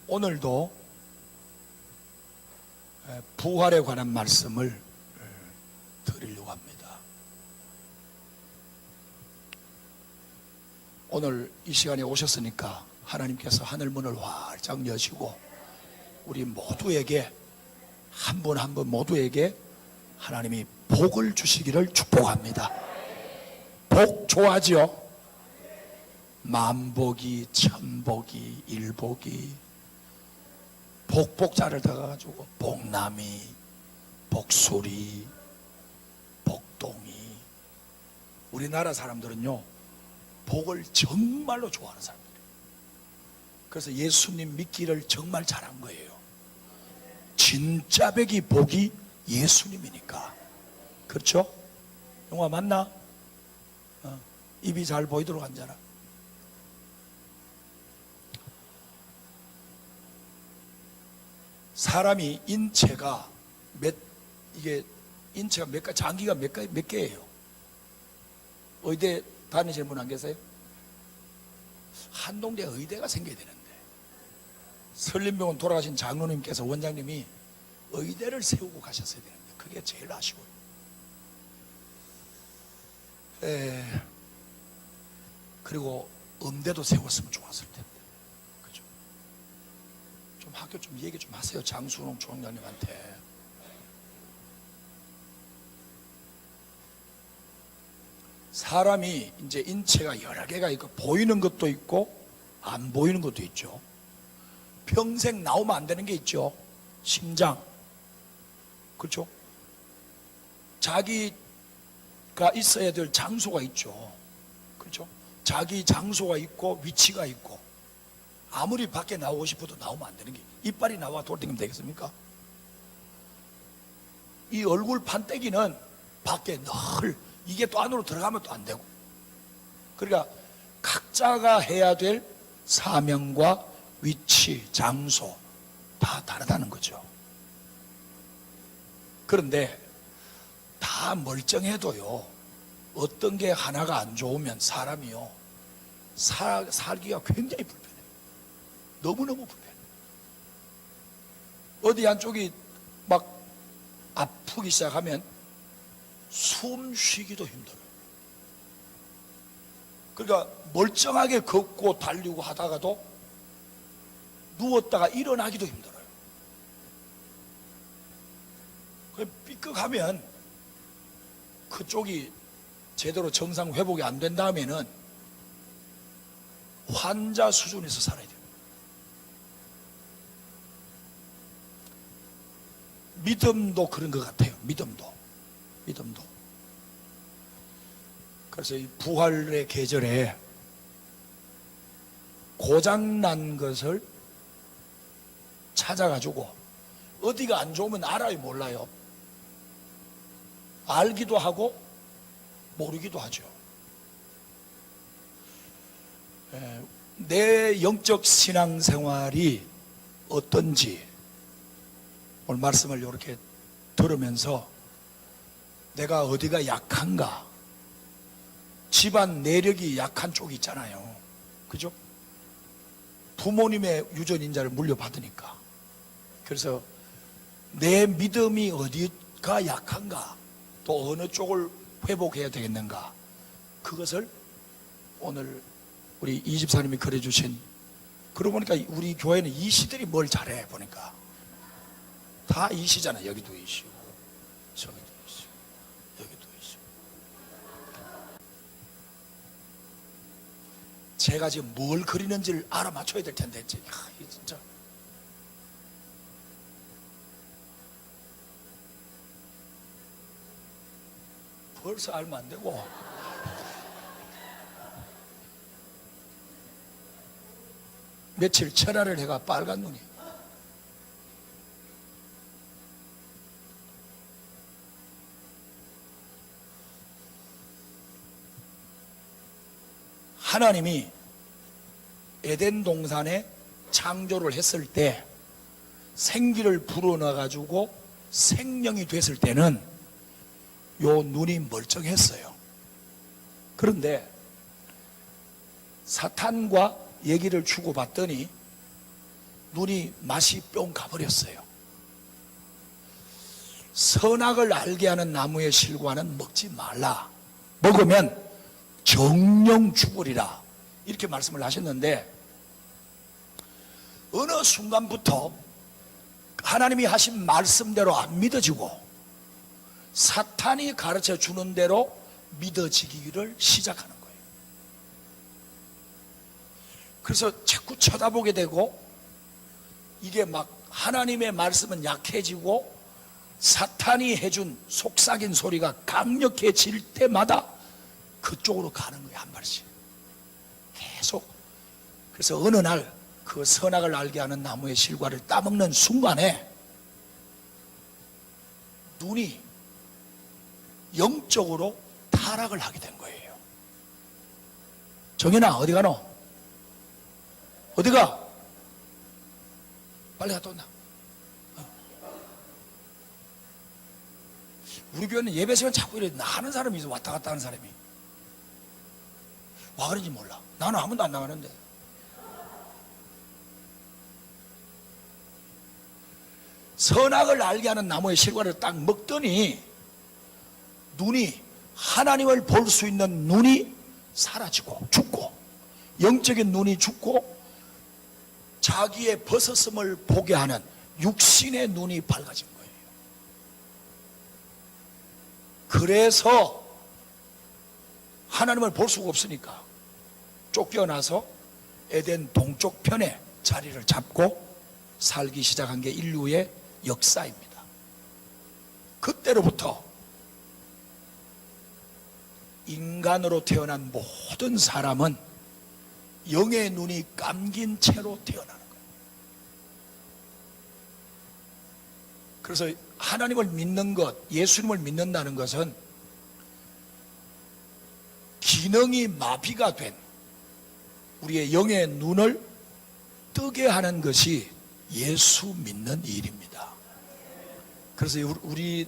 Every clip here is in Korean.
오늘도 부활에 관한 말씀을 드리려고 합니다. 오늘 이 시간에 오셨으니까 하나님께서 하늘 문을 활짝 여시고 우리 모두에게 한 분 한 분 모두에게 하나님이 복을 주시기를 축복합니다. 복 좋아하죠? 만복이, 천복이, 일복이, 복복자를 더가지고 복남이, 복수리, 복동이. 우리나라 사람들은요 복을 정말로 좋아하는 사람들이에요. 그래서 예수님 믿기를 정말 잘한 거예요. 진짜 복이 예수님이니까. 그렇죠? 영화 맞나? 입이 잘 보이도록 앉아라. 사람이 인체가 인체가 몇 가, 장기가 몇 개예요? 의대 다니시는 분 안 계세요? 한동대에 의대가 생겨야 되는데 설림병원 돌아가신 장로님께서 원장님이 의대를 세우고 가셨어야 되는데 그게 제일 아쉬워요. 그리고 음대도 세웠으면 좋았을 텐데. 그죠? 좀 학교 좀 얘기 좀 하세요. 장순홍 총장님한테. 사람이 이제 인체가 여러 개가 있고 보이는 것도 있고 안 보이는 것도 있죠. 평생 나오면 안 되는 게 있죠. 심장. 그렇죠? 자기가 있어야 될 장소가 있죠. 그렇죠? 자기 장소가 있고 위치가 있고 아무리 밖에 나오고 싶어도 나오면 안 되는 게 이빨이 나와 돌아다니면 되겠습니까? 이 얼굴 판때기는 밖에 늘 이게 또 안으로 들어가면 또 안 되고 그러니까 각자가 해야 될 사명과 위치, 장소 다 다르다는 거죠. 그런데 다 멀쩡해도요 어떤 게 하나가 안 좋으면 사람이요 살기가 굉장히 불편해요. 너무너무 불편해요. 어디 한쪽이 막 아프기 시작하면 숨 쉬기도 힘들어요. 그러니까 멀쩡하게 걷고 달리고 하다가도 누웠다가 일어나기도 힘들어요. 삐끗하면 그쪽이 제대로 정상 회복이 안 된 다음에는 환자 수준에서 살아야 돼요. 믿음도 그런 것 같아요. 믿음도. 그래서 이 부활의 계절에 고장난 것을 찾아가지고 어디가 안 좋으면 알아요, 몰라요? 알기도 하고 모르기도 하죠. 내 영적 신앙생활이 어떤지 오늘 말씀을 이렇게 들으면서 내가 어디가 약한가, 집안 내력이 약한 쪽이 있잖아요. 그죠? 부모님의 유전인자를 물려받으니까. 그래서 내 믿음이 어디가 약한가, 또 어느 쪽을 회복해야 되겠는가, 그것을 오늘 우리 이집사님이 그려주신. 그러고 보니까 우리 교회는 이시들이 뭘 잘해 보니까 다 이시잖아요. 여기도 이시고 저기도 이시고 여기도 이시고. 제가 지금 뭘 그리는지를 알아맞혀야 될 텐데 이게 진짜 벌써 알면 안 되고 며칠 철야를 해가 빨간 눈이. 하나님이 에덴 동산에 창조를 했을 때 생기를 불어넣어가지고 생명이 됐을 때는 요 눈이 멀쩡했어요. 그런데 사탄과 얘기를 주고받더니 눈이 맛이 뿅 가버렸어요. 선악을 알게 하는 나무의 실과는 먹지 말라. 먹으면 정령 죽으리라. 이렇게 말씀을 하셨는데, 어느 순간부터 하나님이 하신 말씀대로 안 믿어지고 사탄이 가르쳐 주는 대로 믿어지기를 시작하는 거예요. 그래서 자꾸 쳐다보게 되고, 이게 막 하나님의 말씀은 약해지고 사탄이 해준 속삭인 소리가 강력해질 때마다 그쪽으로 가는 거예요. 한 발씩 계속. 그래서 어느 날 그 선악을 알게 하는 나무의 실과를 따먹는 순간에 눈이 영적으로 타락을 하게 된 거예요. 정연아, 어디 가노? 어디가? 빨리 갔다 온다. 우리 교회는 예배 시간 자꾸 이래 나가는 사람이 있어. 왔다 갔다 하는 사람이. 와 그런지 몰라. 나는 한 번도 안 나가는데. 선악을 알게 하는 나무의 실과를 딱 먹더니 눈이, 하나님을 볼 수 있는 눈이 사라지고 죽고, 영적인 눈이 죽고 자기의 벗었음을 보게 하는 육신의 눈이 밝아진 거예요. 그래서 하나님을 볼 수가 없으니까 쫓겨나서 에덴 동쪽 편에 자리를 잡고 살기 시작한 게 인류의 역사입니다. 그때로부터 인간으로 태어난 모든 사람은 영의 눈이 감긴 채로 태어나는 거예요. 그래서 하나님을 믿는 것, 예수님을 믿는다는 것은 기능이 마비가 된 우리의 영의 눈을 뜨게 하는 것이 예수 믿는 일입니다. 그래서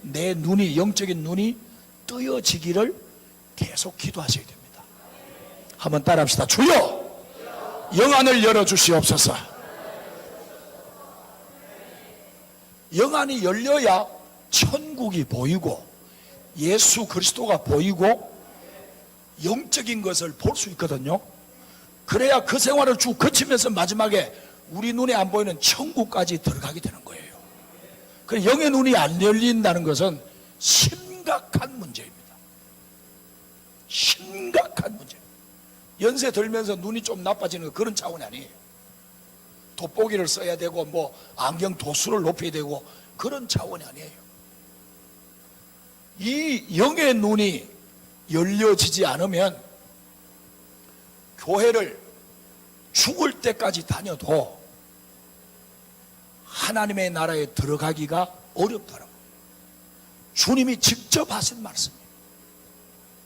내 눈이, 영적인 눈이 뜨여지기를 계속 기도하셔야 됩니다. 한번 따라합시다. 주여, 영안을 열어주시옵소서. 영안이 열려야 천국이 보이고 예수 그리스도가 보이고 영적인 것을 볼 수 있거든요. 그래야 그 생활을 쭉 거치면서 마지막에 우리 눈에 안 보이는 천국까지 들어가게 되는 거예요. 그 영의 눈이 안 열린다는 것은 심각한 문제입니다. 심각한 문제. 연세 들면서 눈이 좀 나빠지는 거 그런 차원이 아니에요. 돋보기를 써야 되고 뭐 안경 도수를 높여야 되고 그런 차원이 아니에요. 이 영의 눈이 열려지지 않으면 교회를 죽을 때까지 다녀도 하나님의 나라에 들어가기가 어렵다는 거예요. 주님이 직접 하신 말씀이에요.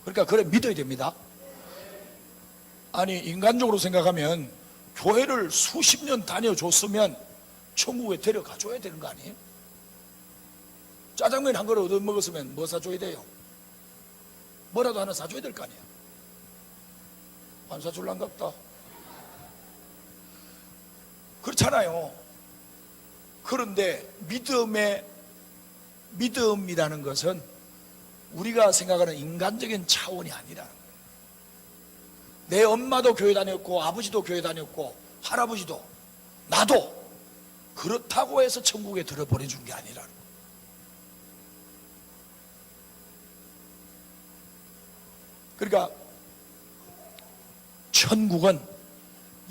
그러니까 그래 믿어야 됩니다. 아니 인간적으로 생각하면 교회를 수십 년 다녀줬으면 천국에 데려가 줘야 되는 거 아니에요? 짜장면 한 그릇 얻어 먹었으면 뭐 사줘야 돼요? 뭐라도 하나 사줘야 될 거 아니야? 안 사줄란가 보다. 그렇잖아요. 그런데 믿음이라는 것은 우리가 생각하는 인간적인 차원이 아니라는 거예요. 내 엄마도 교회 다녔고 아버지도 교회 다녔고 할아버지도 나도 그렇다고 해서 천국에 들어 보내준 게 아니라는 거예요. 그러니까 천국은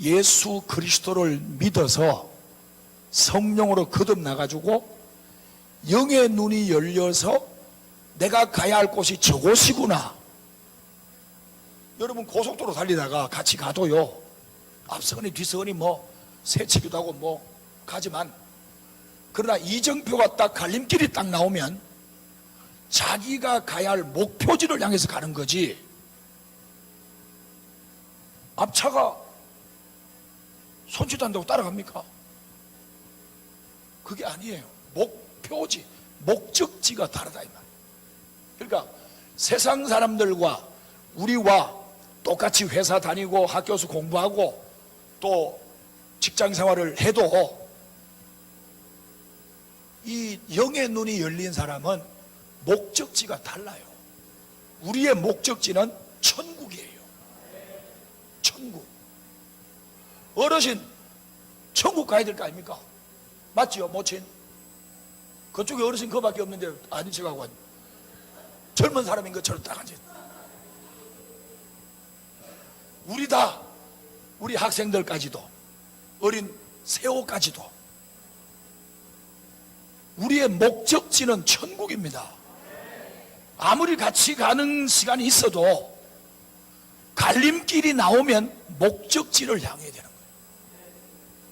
예수 그리스도를 믿어서 성령으로 거듭나가지고 영의 눈이 열려서 내가 가야 할 곳이 저곳이구나. 여러분 고속도로 달리다가 같이 가도요, 앞서거니 뒤서거니 뭐 새치기도 하고 뭐 가지만, 그러나 이정표가 딱 갈림길이 딱 나오면 자기가 가야 할 목표지를 향해서 가는 거지, 앞차가 손짓도 한다고 따라갑니까? 그게 아니에요. 목표지, 목적지가 다르다 이 말이에요. 그러니까 세상 사람들과 우리와 똑같이 회사 다니고 학교에서 공부하고 또 직장 생활을 해도 이 영의 눈이 열린 사람은 목적지가 달라요. 우리의 목적지는 천국이에요. 천국. 어르신 천국 가야 될 거 아닙니까? 맞지요, 모친? 그쪽에 어르신 그밖에 없는데 아닌 척하고 젊은 사람인 것처럼 딱 앉아. 우리 다, 우리 학생들까지도, 어린 세호까지도 우리의 목적지는 천국입니다. 아무리 같이 가는 시간이 있어도 갈림길이 나오면 목적지를 향해야 되는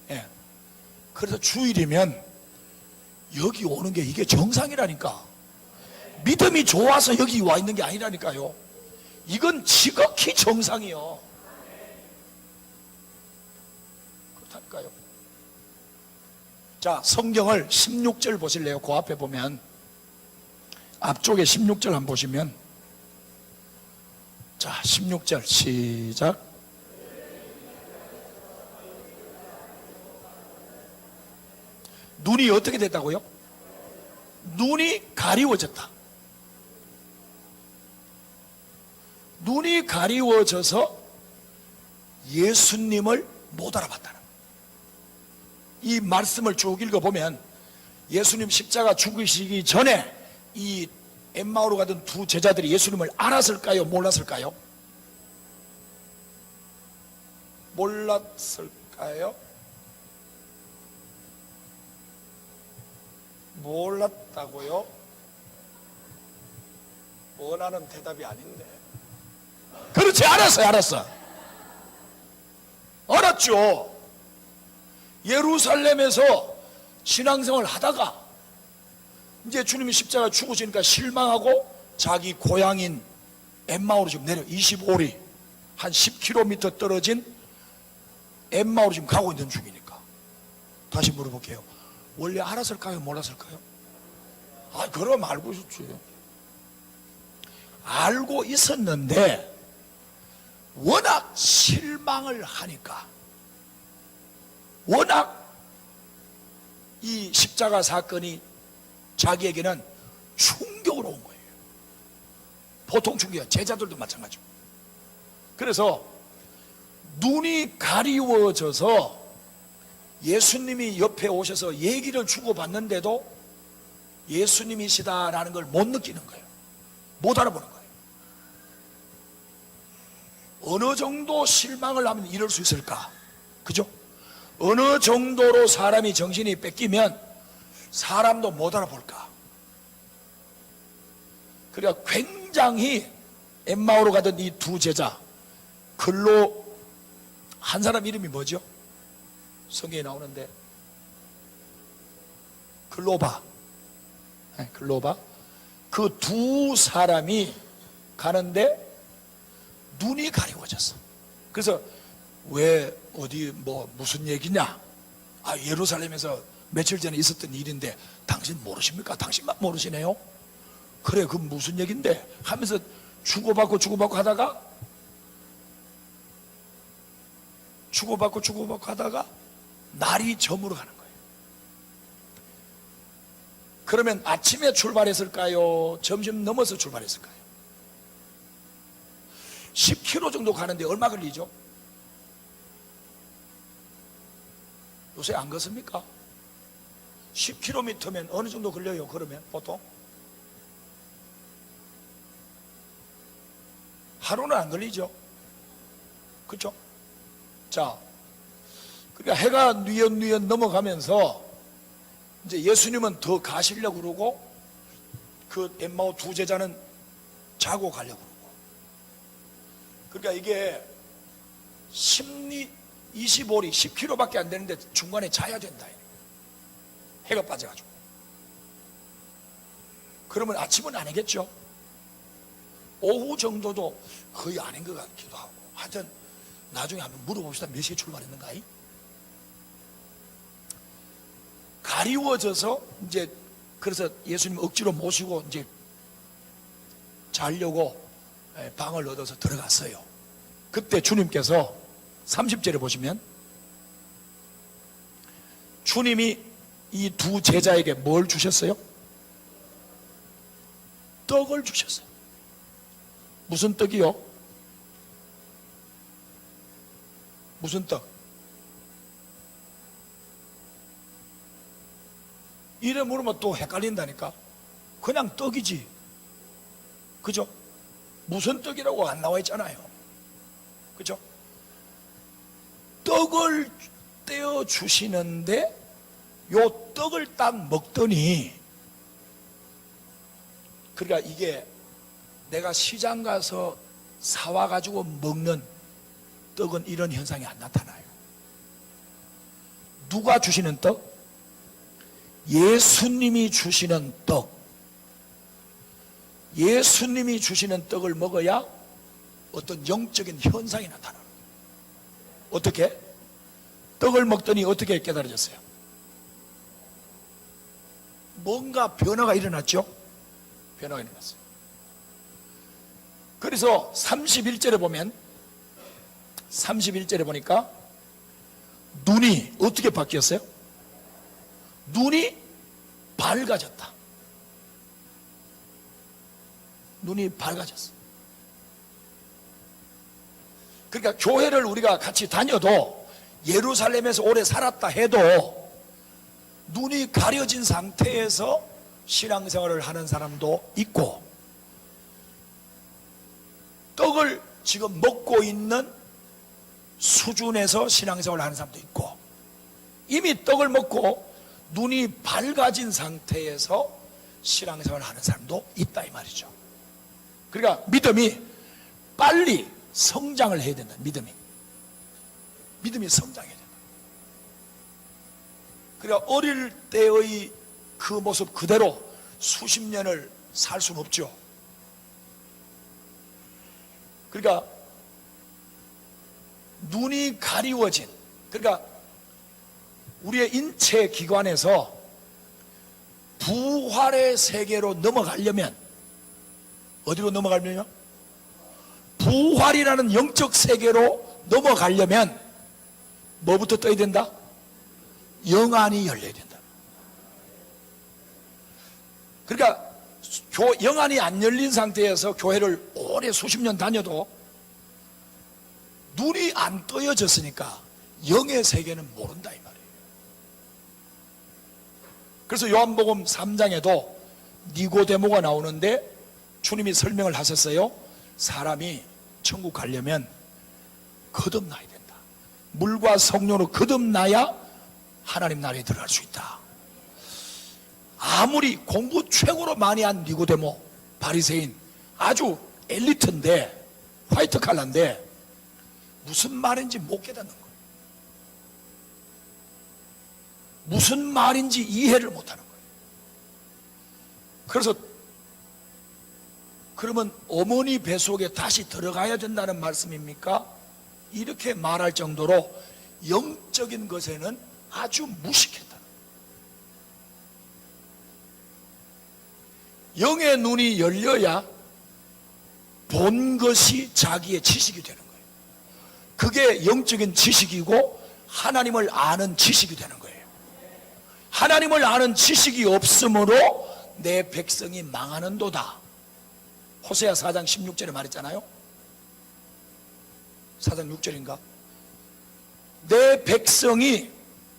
거예요. 예. 그래서 주일이면 여기 오는 게 이게 정상이라니까. 믿음이 좋아서 여기 와 있는 게 아니라니까요. 이건 지극히 정상이요. 그렇다니까요. 자, 성경을 16절 보실래요? 그 앞에 보면, 앞쪽에 16절 한번 보시면, 자, 16절 시작. 눈이 어떻게 됐다고요? 눈이 가리워졌다. 눈이 가리워져서 예수님을 못 알아봤다는 거예요. 이 말씀을 쭉 읽어보면 예수님 십자가 죽으시기 전에 이 엠마오로 가던 두 제자들이 예수님을 알았을까요? 몰랐을까요? 몰랐을까요? 몰랐다고요? 원하는 대답이 아닌데. 그렇지, 알았어. 알았죠. 예루살렘에서 신앙생활을 하다가 이제 주님이 십자가 죽으시니까 실망하고 자기 고향인 엠마오로 지금 내려 25리 한 10km 떨어진 엠마오로 지금 가고 있는 중이니까 다시 물어볼게요. 원래 알았을까요? 몰랐을까요? 아, 그럼 알고 있었지. 알고 있었는데 워낙 실망을 하니까, 워낙 이 십자가 사건이 자기에게는 충격으로 온 거예요. 보통 충격이야. 제자들도 마찬가지고. 그래서 눈이 가리워져서 예수님이 옆에 오셔서 얘기를 주고받는데도 예수님이시다라는 걸 못 느끼는 거예요. 못 알아보는 거예요. 어느 정도 실망을 하면 이럴 수 있을까? 그죠? 어느 정도로 사람이 정신이 뺏기면 사람도 못 알아볼까? 그러니까 굉장히 엠마오로 가던 이 두 제자, 글로 한 사람 이름이 뭐죠? 성경에 나오는데 글로바. 글로바. 그 두 사람이 가는데 눈이 가리워졌어. 그래서 왜 어디 뭐 무슨 얘기냐? 아, 예루살렘에서 며칠 전에 있었던 일인데 당신 모르십니까? 당신만 모르시네요. 그래, 그 무슨 얘긴데? 하면서 주고받고 하다가 날이 저물어 가는 거예요. 그러면 아침에 출발했을까요? 점심 넘어서 출발했을까요? 10km 정도 가는데 얼마 걸리죠? 요새 안 걷습니까? 10km면 어느 정도 걸려요? 그러면 보통? 하루는 안 걸리죠? 그렇죠? 자, 그러니까 해가 뉘엿뉘엿 넘어가면서 이제 예수님은 더 가시려고 그러고 그 엠마오 두 제자는 자고 가려고 그러고. 그러니까 이게 25리 10km밖에 안 되는데 중간에 자야 된다. 해가 빠져가지고. 그러면 아침은 아니겠죠? 오후 정도도 거의 아닌 것 같기도 하고. 하여튼 나중에 한번 물어봅시다. 몇 시에 출발했는가? 가리워져서 이제 그래서 예수님 억지로 모시고 이제 자려고 방을 얻어서 들어갔어요. 그때 주님께서 30절에 보시면 주님이 이 두 제자에게 뭘 주셨어요? 떡을 주셨어요. 무슨 떡이요? 무슨 떡? 이래 물으면 또 헷갈린다니까. 그냥 떡이지. 그죠? 무슨 떡이라고 안 나와 있잖아요. 그죠? 떡을 떼어 주시는데 요 떡을 딱 먹더니, 그러니까 이게 내가 시장 가서 사와가지고 먹는 떡은 이런 현상이 안 나타나요. 누가 주시는 떡? 예수님이 주시는 떡. 예수님이 주시는 떡을 먹어야 어떤 영적인 현상이 나타나요. 어떻게? 떡을 먹더니 어떻게 깨달아졌어요? 뭔가 변화가 일어났죠? 변화가 일어났어요. 그래서 31절에 보면, 31절에 보니까 눈이 어떻게 바뀌었어요? 눈이 밝아졌다. 눈이 밝아졌어. 그러니까 교회를 우리가 같이 다녀도, 예루살렘에서 오래 살았다 해도 눈이 가려진 상태에서 신앙생활을 하는 사람도 있고, 떡을 지금 먹고 있는 수준에서 신앙생활을 하는 사람도 있고, 이미 떡을 먹고 눈이 밝아진 상태에서 신앙생활을 하는 사람도 있다 이 말이죠. 그러니까 믿음이 빨리 성장을 해야 된다. 믿음이 성장해야 된다. 그러니까 어릴 때의 그 모습 그대로 수십 년을 살 수는 없죠. 그러니까 눈이 가리워진, 그러니까 우리의 인체 기관에서 부활의 세계로 넘어가려면, 어디로 넘어가려면? 부활이라는 영적 세계로 넘어가려면 뭐부터 떠야 된다? 영안이 열려야 된다. 그러니까 영안이 안 열린 상태에서 교회를 오래 수십 년 다녀도 눈이 안 떠여졌으니까 영의 세계는 모른다 이 말이에요. 그래서 요한복음 3장에도 니고데모가 나오는데 주님이 설명을 하셨어요. 사람이 천국 가려면 거듭나야 된다. 물과 성령으로 거듭나야 하나님 나라에 들어갈 수 있다. 아무리 공부 최고로 많이 한 니고데모, 바리새인, 아주 엘리트인데, 화이트 칼라인데 무슨 말인지 못 깨닫는 거예요. 무슨 말인지 이해를 못하는 거예요. 그래서 그러면 어머니 뱃속에 다시 들어가야 된다는 말씀입니까? 이렇게 말할 정도로 영적인 것에는 아주 무식했다. 영의 눈이 열려야 본 것이 자기의 지식이 되는 거예요. 그게 영적인 지식이고 하나님을 아는 지식이 되는 거예요. 하나님을 아는 지식이 없으므로 내 백성이 망하는도다. 호세아 4장 16절에 말했잖아요. 4장 6절인가? 내 백성이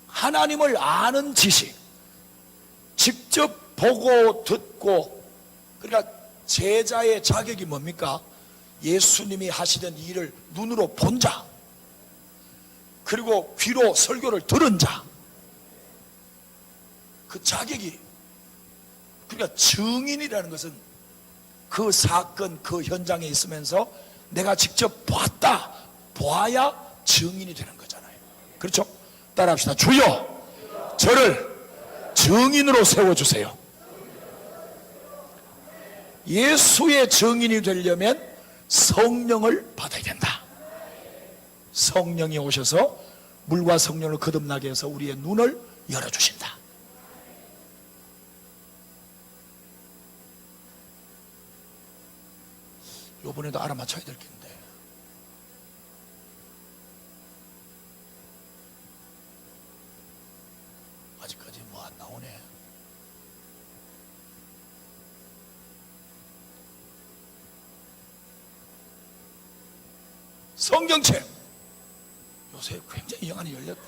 하나님을 아는 지식, 직접 보고 듣고, 그러니까 제자의 자격이 뭡니까? 예수님이 하시던 일을 눈으로 본 자, 그리고 귀로 설교를 들은 자, 그 자격이, 그러니까 증인이라는 것은 그 사건, 그 현장에 있으면서 내가 직접 봤다, 보아야 증인이 되는 거잖아요. 그렇죠? 따라합시다. 주여, 저를 증인으로 세워주세요. 예수의 증인이 되려면 성령을 받아야 된다. 성령이 오셔서 물과 성령을 거듭나게 해서 우리의 눈을 열어주신다. 이번에도 알아맞혀야 될 텐데, 아직까지 뭐 안 나오네. 성경책. 요새 굉장히 영안이 열렸대.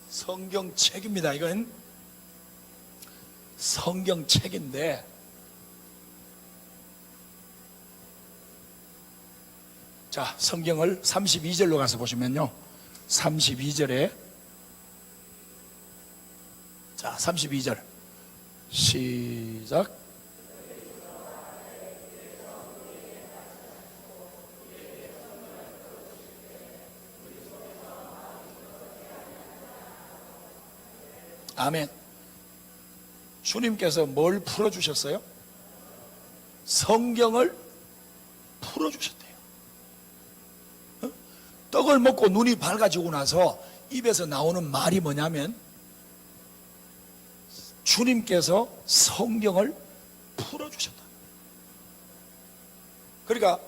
성경책입니다. 이건 성경책인데, 자, 성경을 32절로 가서 보시면요, 32절에, 자, 32절 시작. 아멘. 주님께서 뭘 풀어주셨어요? 성경을 풀어주셨대요. 떡을 먹고 눈이 밝아지고 나서 입에서 나오는 말이 뭐냐면, 주님께서 성경을 풀어주셨다. 그러니까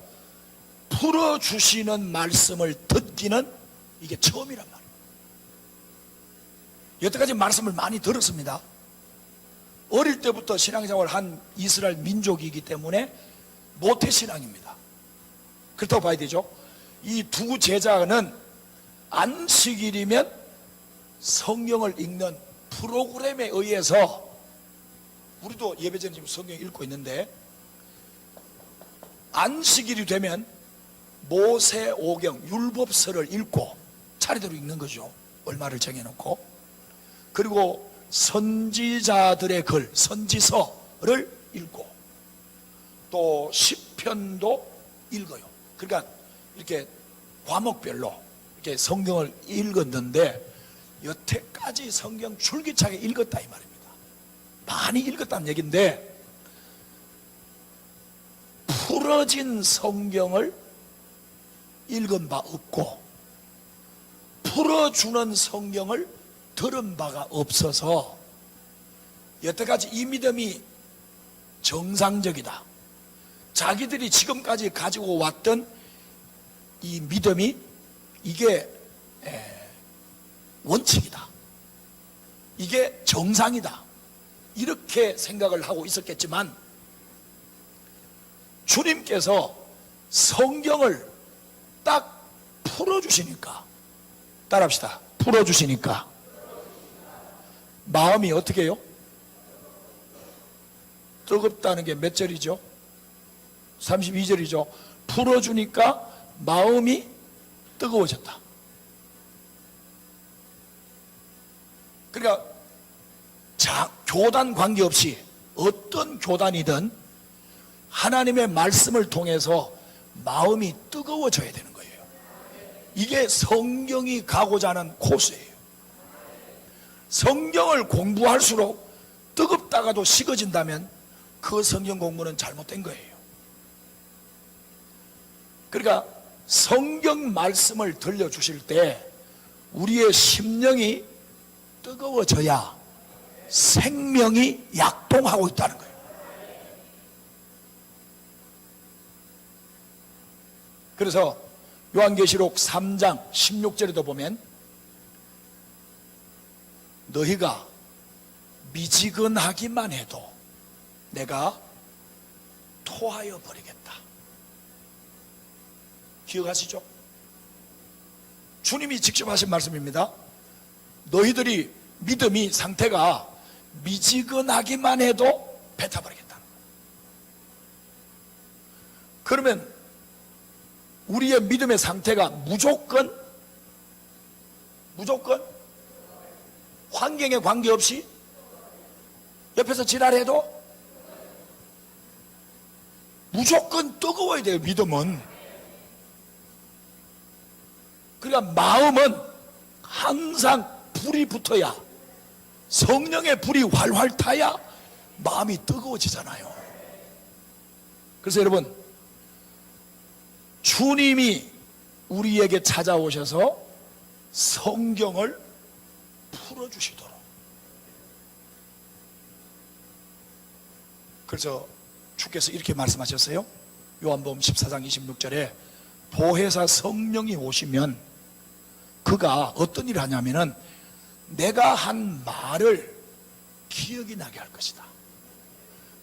풀어주시는 말씀을 듣기는 이게 처음이란 말이에요. 여태까지 말씀을 많이 들었습니다. 어릴 때부터 신앙생활을 한 이스라엘 민족이기 때문에 모태신앙입니다. 그렇다고 봐야 되죠. 이 두 제자는 안식일이면 성경을 읽는 프로그램에 의해서, 우리도 예배 전에 지금 성경 읽고 있는데, 안식일이 되면 모세오경 율법서를 읽고 차례대로 읽는 거죠. 얼마를 정해놓고. 그리고 선지자들의 글, 선지서를 읽고, 또 시편도 읽어요. 그러니까 이렇게 과목별로 이렇게 성경을 읽었는데, 여태까지 성경 줄기차게 읽었다 이 말입니다. 많이 읽었다는 얘기인데, 풀어진 성경을 읽은 바 없고 풀어주는 성경을 들은 바가 없어서 여태까지 이 믿음이 정상적이다, 자기들이 지금까지 가지고 왔던 이 믿음이 이게 원칙이다, 이게 정상이다, 이렇게 생각을 하고 있었겠지만, 주님께서 성경을 딱 풀어주시니까, 따라합시다. 풀어주시니까 마음이 어떻게 해요? 뜨겁다는 게 몇 절이죠? 32절이죠. 풀어주니까 마음이 뜨거워졌다. 그러니까 교단 관계없이 어떤 교단이든 하나님의 말씀을 통해서 마음이 뜨거워져야 되는 거예요. 이게 성경이 가고자 하는 코스예요. 성경을 공부할수록 뜨겁다가도 식어진다면 그 성경 공부는 잘못된 거예요. 그러니까 성경 말씀을 들려주실 때 우리의 심령이 뜨거워져야 생명이 약동하고 있다는 거예요. 그래서 요한계시록 3장 16절에도 보면, 너희가 미지근하기만 해도 내가 토하여 버리겠다. 기억하시죠? 주님이 직접 하신 말씀입니다. 너희들이 믿음이 상태가 미지근하기만 해도 뱉어버리겠다. 그러면 우리의 믿음의 상태가 무조건 환경에 관계없이 옆에서 지랄해도 무조건 뜨거워야 돼요. 믿음은. 그러니까 마음은 항상 불이 붙어야, 성령의 불이 활활 타야 마음이 뜨거워지잖아요. 그래서 여러분, 주님이 우리에게 찾아오셔서 성경을 풀어주시도록, 그래서 주께서 이렇게 말씀하셨어요. 요한복음 14장 26절에 보혜사 성령이 오시면 그가 어떤 일을 하냐면은 내가 한 말을 기억이 나게 할 것이다.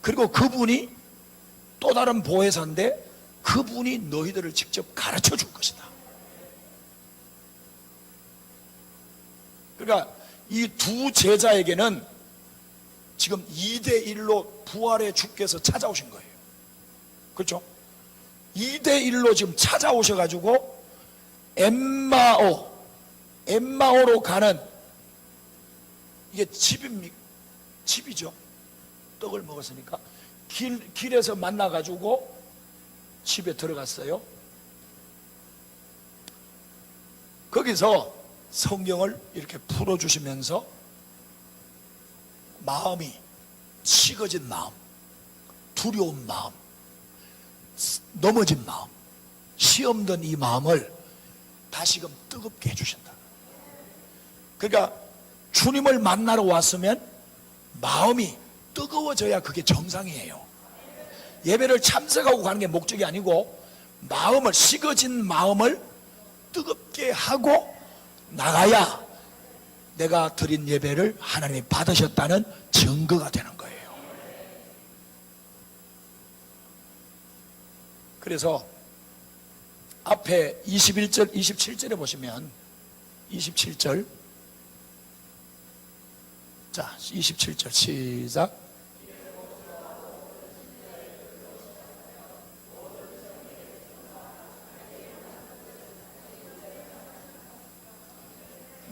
그리고 그분이 또 다른 보혜사인데 그분이 너희들을 직접 가르쳐 줄 것이다. 그러니까 이 두 제자에게는 지금 2대1로 부활의 주께서 찾아오신 거예요. 그렇죠? 2대1로 지금 찾아오셔가지고 엠마오로 가는, 이게 집이죠. 떡을 먹었으니까 길에서 만나가지고 집에 들어갔어요. 거기서 성경을 이렇게 풀어주시면서 마음이 식어진 마음, 두려운 마음, 넘어진 마음, 시험던 이 마음을 다시금 뜨겁게 해주신다. 그러니까 주님을 만나러 왔으면 마음이 뜨거워져야 그게 정상이에요. 예배를 참석하고 가는 게 목적이 아니고 마음을, 식어진 마음을 뜨겁게 하고 나가야 내가 드린 예배를 하나님이 받으셨다는 증거가 되는 거예요. 그래서 앞에 21절, 27절에 보시면 27절, 자 27절 시작.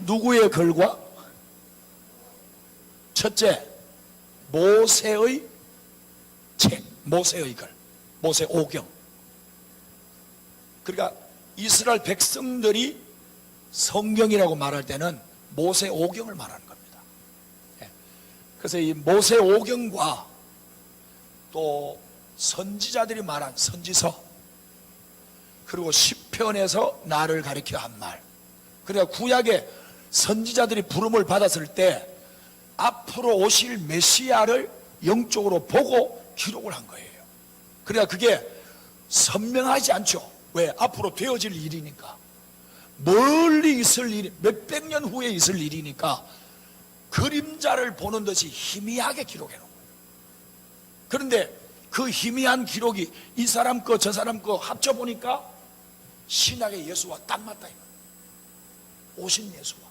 누구의 글과? 첫째, 모세의 책, 모세의 글, 모세 오경. 그러니까 이스라엘 백성들이 성경이라고 말할 때는 모세 오경을 말하는 겁니다. 그래서 이 모세 오경과 또 선지자들이 말한 선지서, 그리고 시편에서 나를 가리켜 한 말, 그러니까 구약의 선지자들이 부름을 받았을 때 앞으로 오실 메시아를 영적으로 보고 기록을 한 거예요. 그러니까 그게 선명하지 않죠. 왜? 앞으로 되어질 일이니까, 멀리 있을 일, 몇백 년 후에 있을 일이니까 그림자를 보는 듯이 희미하게 기록해 놓은 거예요. 그런데 그 희미한 기록이 이 사람 거 저 사람 거 합쳐보니까 신약의 예수와 딱 맞다 이거예요. 오신 예수와.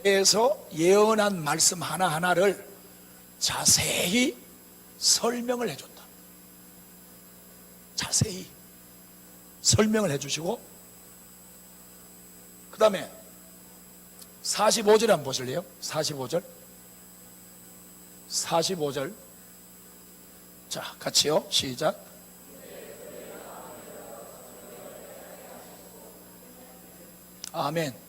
에서 예언한 말씀 하나하나를 자세히 설명을 해줬다. 자세히 설명을 해주시고, 그 다음에 45절 한번 보실래요? 45절. 자, 같이요. 시작. 아멘.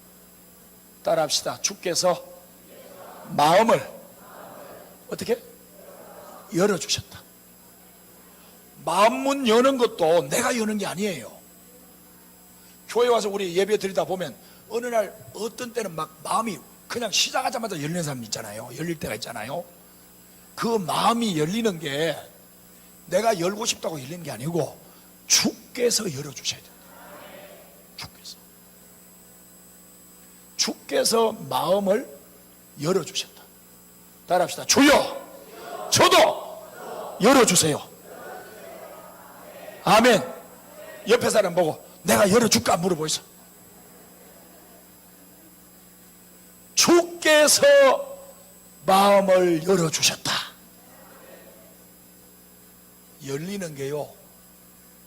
따라합시다. 주께서 마음을 어떻게? 열어주셨다. 마음문 여는 것도 내가 여는 게 아니에요. 교회 와서 우리 예배 드리다 보면 어느 날 어떤 때는 막 마음이 그냥 시작하자마자 열리는 사람 있잖아요. 열릴 때가 있잖아요. 그 마음이 열리는 게 내가 열고 싶다고 열리는 게 아니고 주께서 열어주셔야 된다. 주께서 마음을 열어주셨다. 따라합시다. 주여, 저도 열어주세요. 아멘. 옆에 사람 보고 내가 열어줄까 물어보이소. 주께서 마음을 열어주셨다. 열리는 게요,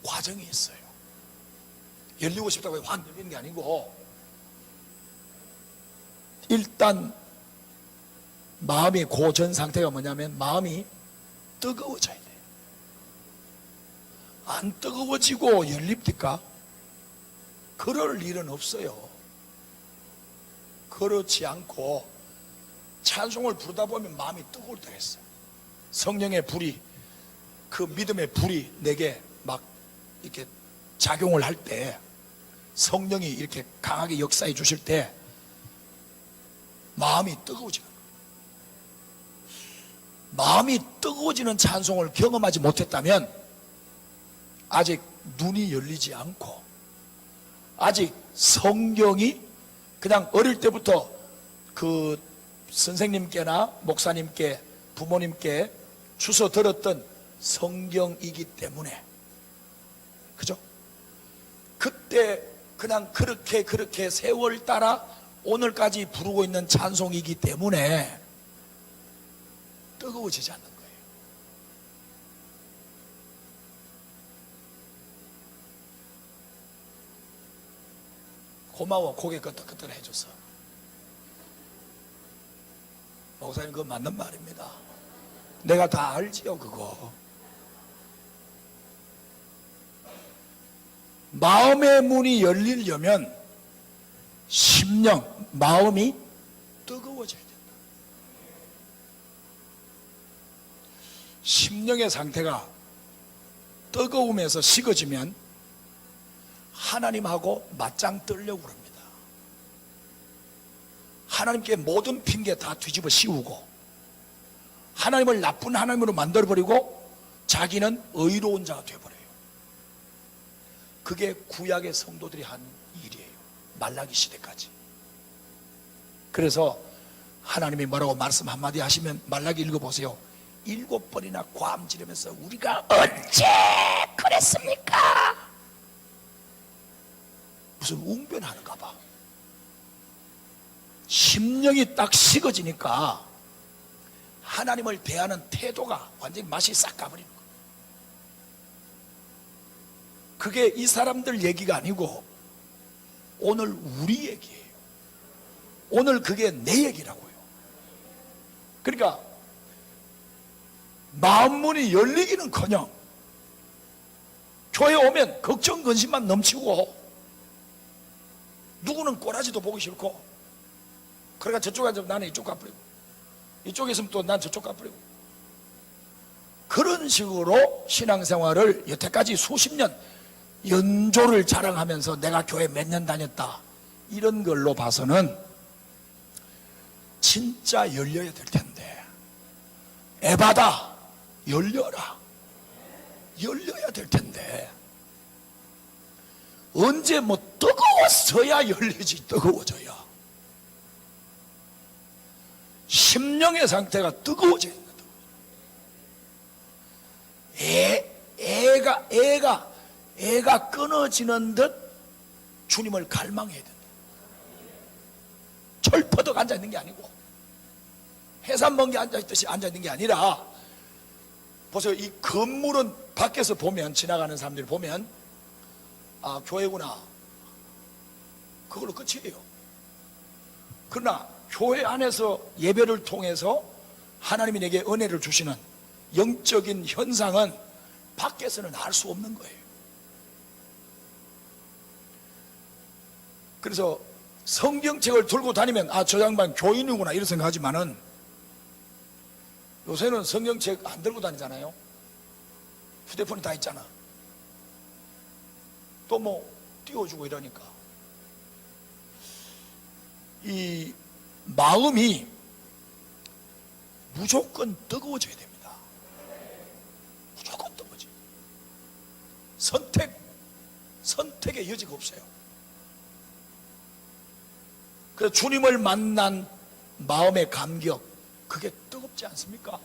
과정이 있어요. 열리고 싶다고 확 열리는 게 아니고, 일단 마음의 고전 상태가 뭐냐면 마음이 뜨거워져야 돼요. 안 뜨거워지고 열립니까? 그럴 일은 없어요. 그렇지 않고 찬송을 부르다 보면 마음이 뜨거울 때가 있어요. 성령의 불이, 그 믿음의 불이 내게 막 이렇게 작용을 할 때, 성령이 이렇게 강하게 역사해 주실 때 마음이 뜨거워지는 거예요. 마음이 뜨거워지는 찬송을 경험하지 못했다면 아직 눈이 열리지 않고, 아직 성경이 그냥 어릴 때부터 그 선생님께나 목사님께, 부모님께 주워 들었던 성경이기 때문에, 그죠? 그때 그냥 그렇게 세월 따라 오늘까지 부르고 있는 찬송이기 때문에 뜨거워지지 않는 거예요. 고마워, 고개 끄덕끄덕 해줘서. 목사님, 그거 맞는 말입니다. 내가 다 알지요, 그거. 마음의 문이 열리려면 심령, 마음이 뜨거워져야 된다. 심령의 상태가 뜨거움에서 식어지면 하나님하고 맞짱 뜨려고 합니다. 하나님께 모든 핑계 다 뒤집어 씌우고, 하나님을 나쁜 하나님으로 만들어버리고 자기는 의로운 자가 되어버려요. 그게 구약의 성도들이 한 일이에요. 말라기 시대까지. 그래서 하나님이 뭐라고 말씀 한마디 하시면 말라기 읽어보세요. 7번이나 고함 지르면서 우리가 언제 그랬습니까? 무슨 웅변하는가 봐. 심령이 딱 식어지니까 하나님을 대하는 태도가 완전히 맛이 싹 가버리는 거예요. 그게 이 사람들 얘기가 아니고 오늘 우리 얘기예요. 오늘 그게 내 얘기라고요. 그러니까 마음문이 열리기는커녕 교회 오면 걱정 근심만 넘치고, 누구는 꼬라지도 보기 싫고, 그러니까 저쪽에 앉으면 나는 이쪽 가버리고, 이쪽에 있으면 또 난 저쪽 가버리고, 그런 식으로 신앙생활을 여태까지 수십 년 연조를 자랑하면서 내가 교회 몇 년 다녔다, 이런 걸로 봐서는 진짜 열려야 될 텐데, 에바다, 열려라. 열려야 될 텐데 언제 뭐 뜨거웠어야 열리지. 뜨거워져야 심령의 상태가 뜨거워져야 된다. 애가 끊어지는 듯 주님을 갈망해야 된다. 철퍼덕 앉아있는 게 아니고 해산멍게 앉아있듯이 앉아있는 게 아니라, 보세요. 이 건물은 밖에서 보면, 지나가는 사람들이 보면 아, 교회구나, 그걸로 끝이에요. 그러나 교회 안에서 예배를 통해서 하나님이 내게 은혜를 주시는 영적인 현상은 밖에서는 알 수 없는 거예요. 그래서 성경책을 들고 다니면 아, 저 양반 교인이구나 이런 생각하지만은, 요새는 성경책 안 들고 다니잖아요. 휴대폰이 다 있잖아. 또 뭐 띄워주고 이러니까. 이 마음이 무조건 뜨거워져야 됩니다. 무조건 뜨거워져. 선택의 여지가 없어요. 그래서 주님을 만난 마음의 감격, 그게 뜨겁지 않습니까?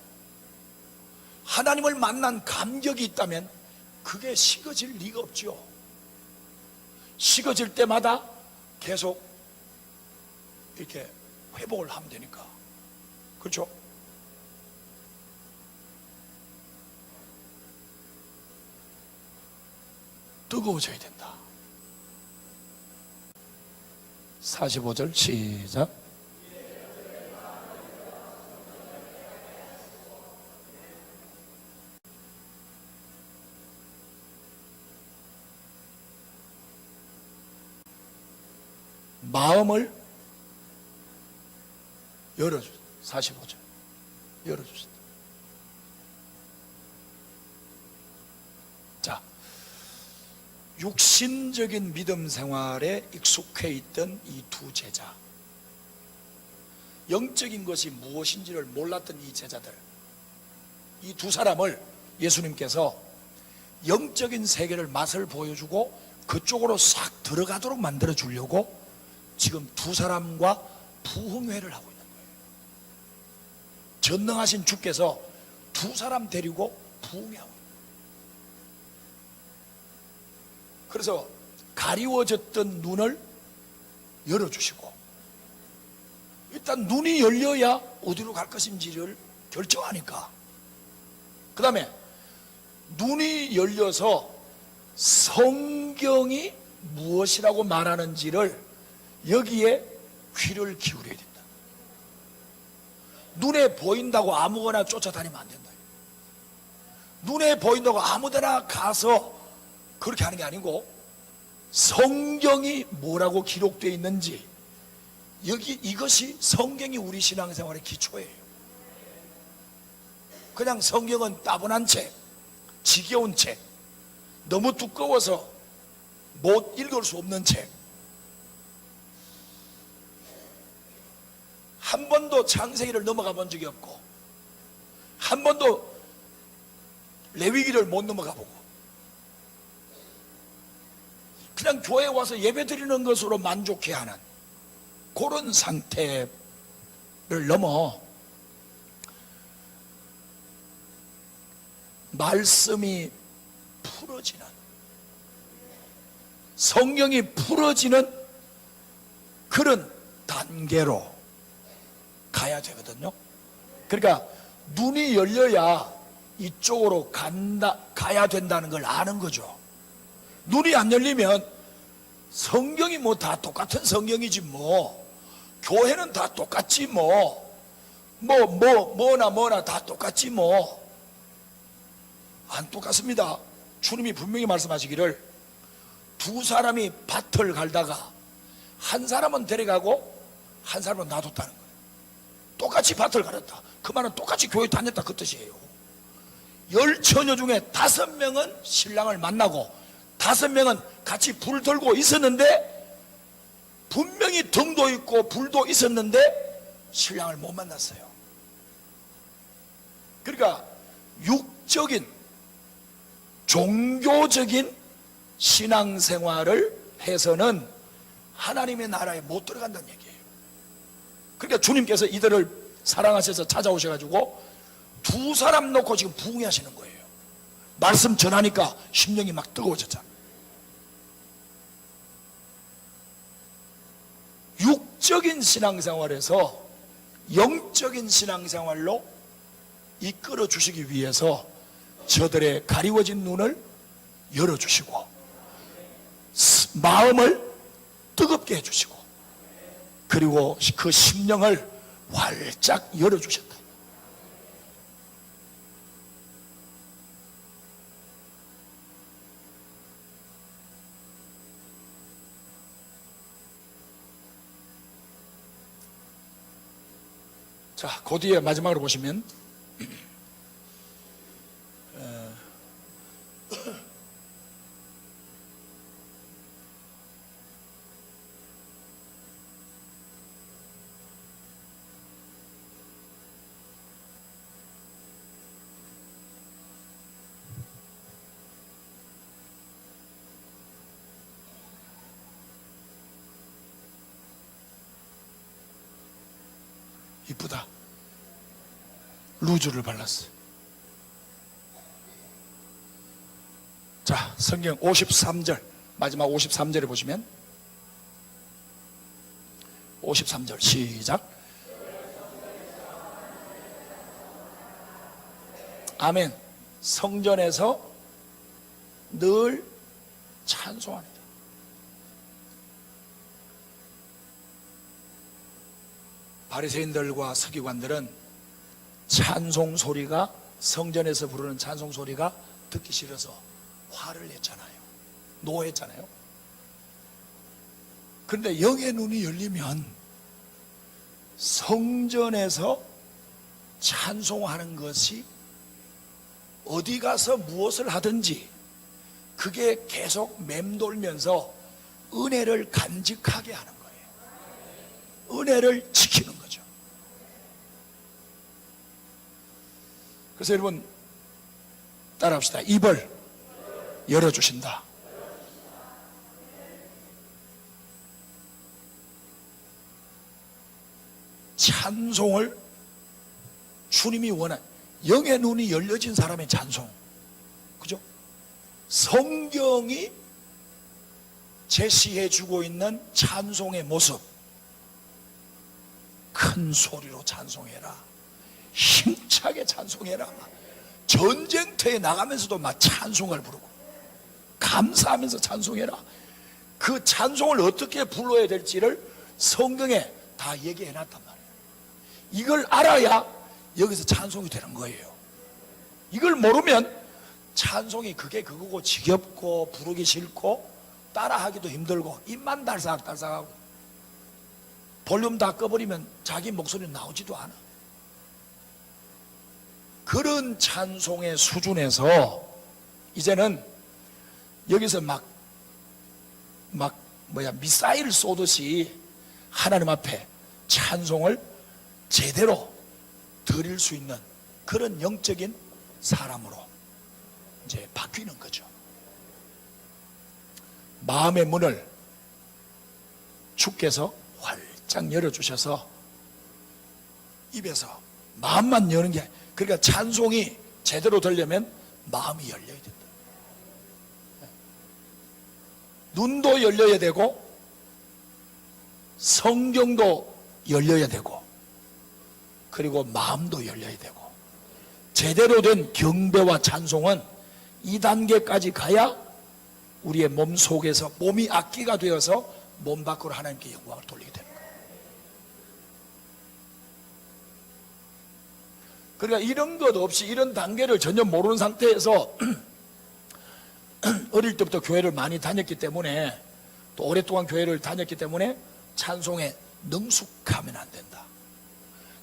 하나님을 만난 감격이 있다면 그게 식어질 리가 없죠. 식어질 때마다 계속 이렇게 회복을 하면 되니까. 그렇죠? 뜨거워져야 된다. 45절 시작. 마음을 열어주세요. 45절 열어주세요. 자, 육신적인 믿음 생활에 익숙해 있던 이 두 제자, 영적인 것이 무엇인지를 몰랐던 이 제자들, 이 두 사람을 예수님께서 영적인 세계를 맛을 보여주고 그쪽으로 싹 들어가도록 만들어 주려고 지금 두 사람과 부흥회를 하고 있는 거예요. 전능하신 주께서 두 사람 데리고 부흥회하고 있는 거예요. 그래서 가리워졌던 눈을 열어주시고, 일단 눈이 열려야 어디로 갈 것인지를 결정하니까, 그 다음에 눈이 열려서 성경이 무엇이라고 말하는지를 여기에 귀를 기울여야 된다. 눈에 보인다고 아무거나 쫓아다니면 안 된다. 눈에 보인다고 아무데나 가서 그렇게 하는 게 아니고, 성경이 뭐라고 기록되어 있는지, 이것이 성경이 우리 신앙생활의 기초예요. 그냥 성경은 따분한 책, 지겨운 책, 너무 두꺼워서 못 읽을 수 없는 책, 한 번도 창세기를 넘어가 본 적이 없고, 한 번도 레위기를 못 넘어가 보고, 그냥 교회에 와서 예배 드리는 것으로 만족해하는 그런 상태를 넘어 말씀이 풀어지는, 성경이 풀어지는 그런 단계로 가야 되거든요. 그러니까 눈이 열려야 이쪽으로 가야 된다는 걸 아는 거죠. 눈이 안 열리면 성경이 뭐 다 똑같은 성경이지 뭐, 교회는 다 똑같지 뭐나 다 똑같지 뭐. 안 똑같습니다. 주님이 분명히 말씀하시기를 두 사람이 밭을 갈다가 한 사람은 데려가고 한 사람은 놔뒀다는 거예요. 똑같이 밭을 갈았다, 그 말은 똑같이 교회 다녔다 그 뜻이에요. 10처녀 중에 5명은 신랑을 만나고 5명은 같이 불 들고 있었는데, 분명히 등도 있고 불도 있었는데 신랑을 못 만났어요. 그러니까 육적인 종교적인 신앙생활을 해서는 하나님의 나라에 못 들어간다는 얘기예요. 그러니까 주님께서 이들을 사랑하셔서 찾아오셔가지고 두 사람 놓고 지금 부흥회 하시는 거예요. 말씀 전하니까 심령이 막 뜨거워졌잖아. 육적인 신앙생활에서 영적인 신앙생활로 이끌어 주시기 위해서 저들의 가리워진 눈을 열어주시고 마음을 뜨겁게 해주시고, 그리고 그 심령을 활짝 열어주셨다. 자, 그 뒤에 마지막으로 보시면 이쁘다. 루즈를 발랐어요. 자, 성경 53절, 마지막 53절에 보시면 53절 시작. 아멘. 성전에서 늘 찬송합니다. 바리새인들과 서기관들은 찬송 소리가, 성전에서 부르는 찬송 소리가 듣기 싫어서 화를 냈잖아요. 노했잖아요. 그런데 영의 눈이 열리면 성전에서 찬송하는 것이 어디 가서 무엇을 하든지 그게 계속 맴돌면서 은혜를 간직하게 하는 거예요. 은혜를 지키는 거죠. 그래서 여러분 따라합시다. 입을 열어주신다. 찬송을 주님이 원한, 영의 눈이 열려진 사람의 찬송, 그죠? 성경이 제시해 주고 있는 찬송의 모습, 큰 소리로 찬송해라, 힘차게 찬송해라, 전쟁터에 나가면서도 막 찬송을 부르고 감사하면서 찬송해라. 그 찬송을 어떻게 불러야 될지를 성경에 다 얘기해 놨단 말이에요. 이걸 알아야 여기서 찬송이 되는 거예요. 이걸 모르면 찬송이 그게 그거고 지겹고 부르기 싫고 따라하기도 힘들고 입만 달싹달싹하고 볼륨 다 꺼버리면 자기 목소리 나오지도 않아. 그런 찬송의 수준에서 이제는 여기서 미사일을 쏘듯이 하나님 앞에 찬송을 제대로 드릴 수 있는 그런 영적인 사람으로 이제 바뀌는 거죠. 마음의 문을 주께서 활짝 열어주셔서 입에서 마음만 여는 게, 그러니까 찬송이 제대로 되려면 마음이 열려야 된다. 눈도 열려야 되고 성경도 열려야 되고 그리고 마음도 열려야 되고, 제대로 된 경배와 찬송은 이 단계까지 가야 우리의 몸 속에서 몸이 악기가 되어서 몸 밖으로 하나님께 영광을 돌리게 되는 거예요. 그러니까 이런 것 없이, 이런 단계를 전혀 모르는 상태에서 어릴 때부터 교회를 많이 다녔기 때문에, 또 오랫동안 교회를 다녔기 때문에 찬송에 능숙하면 안 된다.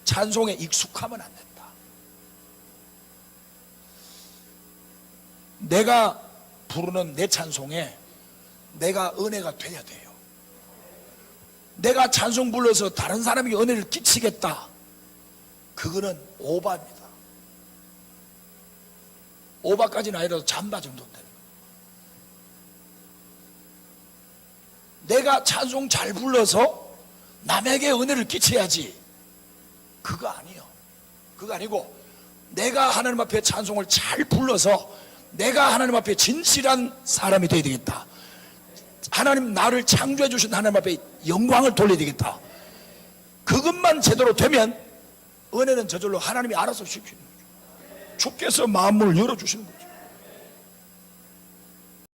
찬송에 익숙하면 안 된다. 내가 부르는 내 찬송에 내가 은혜가 돼야 돼요. 내가 찬송 불러서 다른 사람에게 은혜를 끼치겠다, 그거는 오바입니다. 오바까지는 아니라도 잠바 정도 되는 거예요. 내가 찬송 잘 불러서 남에게 은혜를 끼쳐야지, 그거 아니에요. 그거 아니고, 내가 하나님 앞에 찬송을 잘 불러서 내가 하나님 앞에 진실한 사람이 되어야 되겠다. 하나님, 나를 창조해 주신 하나님 앞에 영광을 돌려야 되겠다. 그것만 제대로 되면 은혜는 저절로 하나님이 알아서 시키는 거죠. 주께서 마음을 열어주시는 거죠.